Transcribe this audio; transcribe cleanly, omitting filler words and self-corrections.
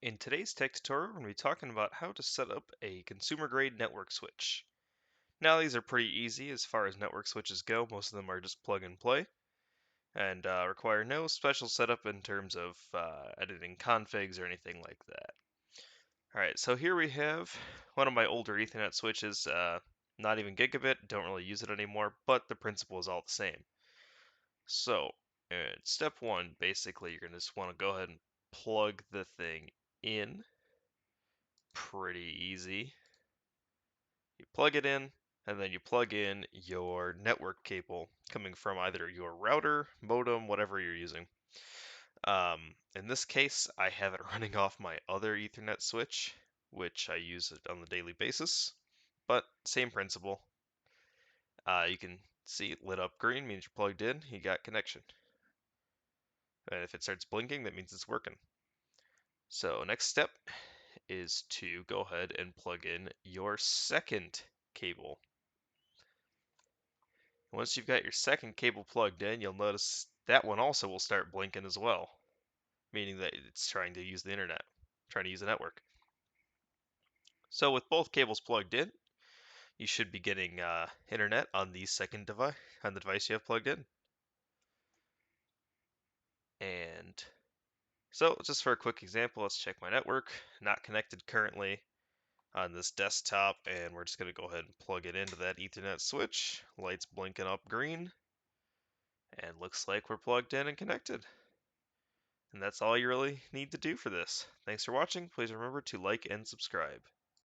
In today's tech tutorial, we're going to be talking about how to set up a consumer-grade network switch. Now, these are pretty easy as far as network switches go. Most of them are just plug and play and require no special setup in terms of editing configs or anything like that. All right, so here we have one of my older Ethernet switches, not even gigabit, don't really use it anymore, but the principle is all the same. So, step one, basically, you're going to just want to go ahead and plug the thing in. Pretty easy. You plug it in, and then you plug in your network cable coming from either your router, modem, whatever you're using. In this case, I have it running off my other Ethernet switch, which I use it on a daily basis, but same principle. You can see it lit up green, means you're plugged in, you got connection. And if it starts blinking, that means it's working. So next step is to go ahead and plug in your second cable. Once you've got your second cable plugged in, you'll notice that one also will start blinking as well, meaning that it's trying to use the internet, trying to use the network. So with both cables plugged in, you should be getting internet on the second device, on the device you have plugged in. And so just for a quick example, let's check my network. Not connected currently on this desktop, and we're just going to go ahead and plug it into that Ethernet switch. Lights blinking up green, and looks like we're plugged in and connected. And that's all you really need to do for this. Thanks for watching. Please remember to like and subscribe.